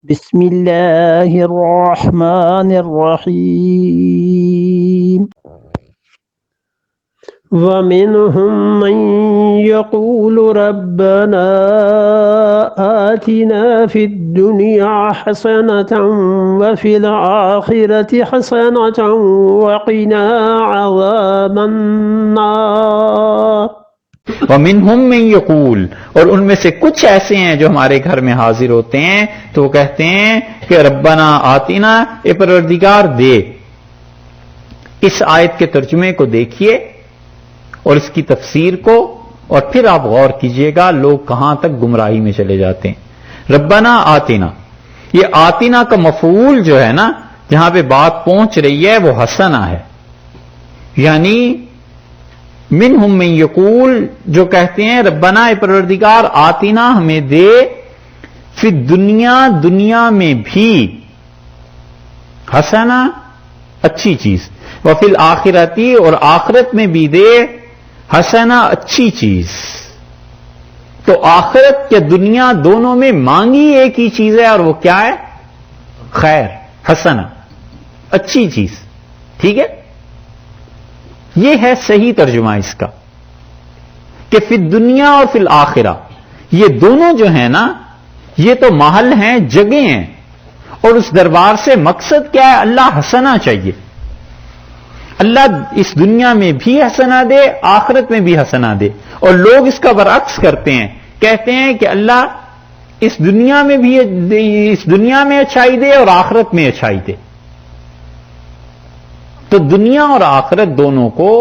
بسم اللہ الرحمن الرحیم ومنهم من يقول ربنا آتنا في الدنيا حسنة وفي الآخرة حسنة وقنا عذاب النار وَمِنْهُمْ مَنْ يَقُولُ، اور ان میں سے کچھ ایسے ہیں جو ہمارے گھر میں حاضر ہوتے ہیں تو وہ کہتے ہیں کہ ربنا آتنا، اے پروردگار دے۔ اس آیت کے ترجمے کو دیکھیے اور اس کی تفسیر کو، اور پھر آپ غور کیجئے گا لوگ کہاں تک گمراہی میں چلے جاتے ہیں۔ ربنا آتنا، یہ آتنا کا مفعول جو ہے نا، جہاں پہ بات پہنچ رہی ہے وہ حسنہ ہے، یعنی منہم من یقول، جو کہتے ہیں ربنا اے پروردگار آتنا ہمیں دے، فی دنیا، دنیا میں بھی، حسنہ اچھی چیز، وفی الآخرتی، اور آخرت میں بھی دے حسنہ اچھی چیز۔ تو آخرت یا دنیا دونوں میں مانگی ایک ہی چیز ہے، اور وہ کیا ہے؟ خیر، حسنہ اچھی چیز، ٹھیک ہے؟ یہ ہے صحیح ترجمہ اس کا کہ فی الدنیا اور فی الآخرہ، یہ دونوں جو ہیں نا، یہ تو محل ہیں، جگہ ہیں، اور اس دربار سے مقصد کیا ہے؟ اللہ حسنہ چاہیے، اللہ اس دنیا میں بھی حسنہ دے، آخرت میں بھی حسنہ دے۔ اور لوگ اس کا برعکس کرتے ہیں، کہتے ہیں کہ اللہ اس دنیا میں بھی، اس دنیا میں اچھائی دے اور آخرت میں اچھائی دے۔ تو دنیا اور آخرت دونوں کو،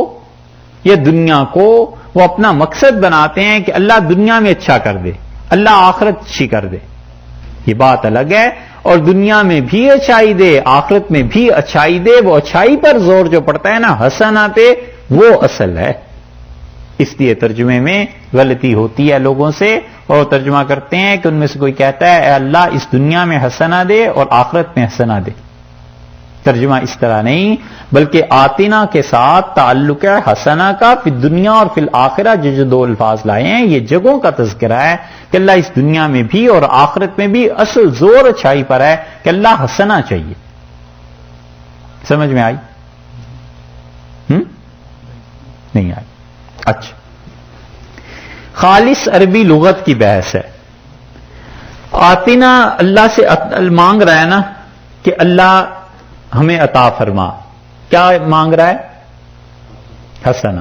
یا دنیا کو وہ اپنا مقصد بناتے ہیں کہ اللہ دنیا میں اچھا کر دے، اللہ آخرت اچھی کر دے، یہ بات الگ ہے۔ اور دنیا میں بھی اچھائی دے، آخرت میں بھی اچھائی دے، وہ اچھائی پر زور جو پڑتا ہے نا، حسنہ پہ، وہ اصل ہے۔ اس لیے ترجمے میں غلطی ہوتی ہے لوگوں سے، اور ترجمہ کرتے ہیں کہ ان میں سے کوئی کہتا ہے اے اللہ اس دنیا میں حسنہ دے اور آخرت میں حسنہ دے۔ ترجمہ اس طرح نہیں، بلکہ آتنا کے ساتھ تعلق ہے حسنہ کا، فی دنیا اور فی الآخرہ، جو دو الفاظ لائے ہیں یہ جگہوں کا تذکرہ ہے کہ اللہ اس دنیا میں بھی اور آخرت میں بھی اصل زور اچھائی پر ہے کہ اللہ حسنہ چاہیے۔ سمجھ میں آئی؟ نہیں آئی؟ اچھا، خالص عربی لغت کی بحث ہے۔ آتنا اللہ سے مانگ رہا ہے نا کہ اللہ ہمیں عطا فرما، کیا مانگ رہا ہے؟ حسنہ،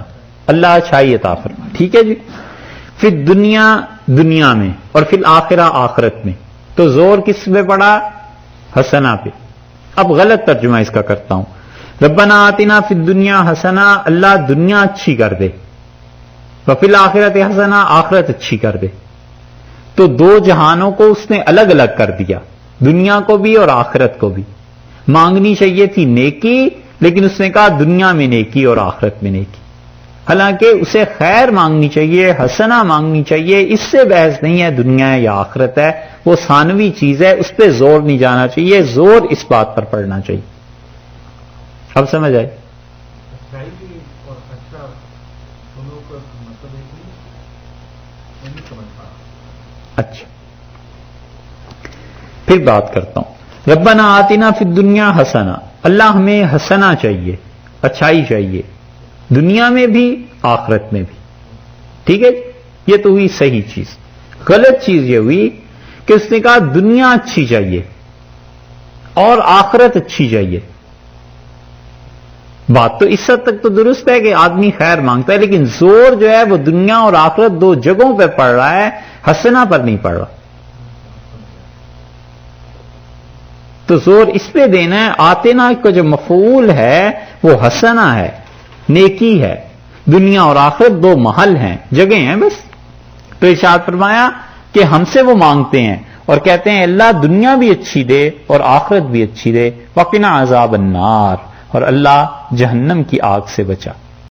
اللہ اچھائی عطا فرما، ٹھیک ہے جی۔ پھر دنیا، دنیا میں، اور پھر آخرہ، آخرت میں، تو زور کس پہ پڑا؟ حسنہ پہ۔ اب غلط ترجمہ اس کا کرتا ہوں، ربنا آتنا فی الدنیا حسنہ، اللہ دنیا اچھی کر دے، وفی الآخرت حسنہ، آخرت اچھی کر دے۔ تو دو جہانوں کو اس نے الگ الگ کر دیا، دنیا کو بھی اور آخرت کو بھی۔ مانگنی چاہیے تھی نیکی، لیکن اس نے کہا دنیا میں نیکی اور آخرت میں نیکی، حالانکہ اسے خیر مانگنی چاہیے، حسنہ مانگنی چاہیے۔ اس سے بحث نہیں ہے دنیا ہے یا آخرت ہے، وہ ثانوی چیز ہے، اس پہ زور نہیں جانا چاہیے، زور اس بات پر پڑنا چاہیے۔ اب سمجھ آئی؟ اچھا، پھر بات کرتا ہوں، ربنا آتنا فی الدنیا حسنہ، اللہ ہمیں حسنہ چاہیے، اچھائی چاہیے، دنیا میں بھی آخرت میں بھی، ٹھیک ہے؟ یہ تو ہوئی صحیح چیز۔ غلط چیز یہ ہوئی کہ اس نے کہا دنیا اچھی چاہیے اور آخرت اچھی چاہیے۔ بات تو اس حد تک تو درست ہے کہ آدمی خیر مانگتا ہے، لیکن زور جو ہے وہ دنیا اور آخرت دو جگہوں پہ پڑ رہا ہے، حسنہ پر نہیں پڑ رہا۔ تو زور اس پہ دینا ہے، آتنا کا جو مفعول ہے وہ حسنہ ہے، نیکی ہے۔ دنیا اور آخرت دو محل ہیں، جگہ ہیں بس۔ تو ارشاد فرمایا کہ ہم سے وہ مانگتے ہیں اور کہتے ہیں اللہ دنیا بھی اچھی دے اور آخرت بھی اچھی دے، وقنا عذاب النار، اور اللہ جہنم کی آگ سے بچا۔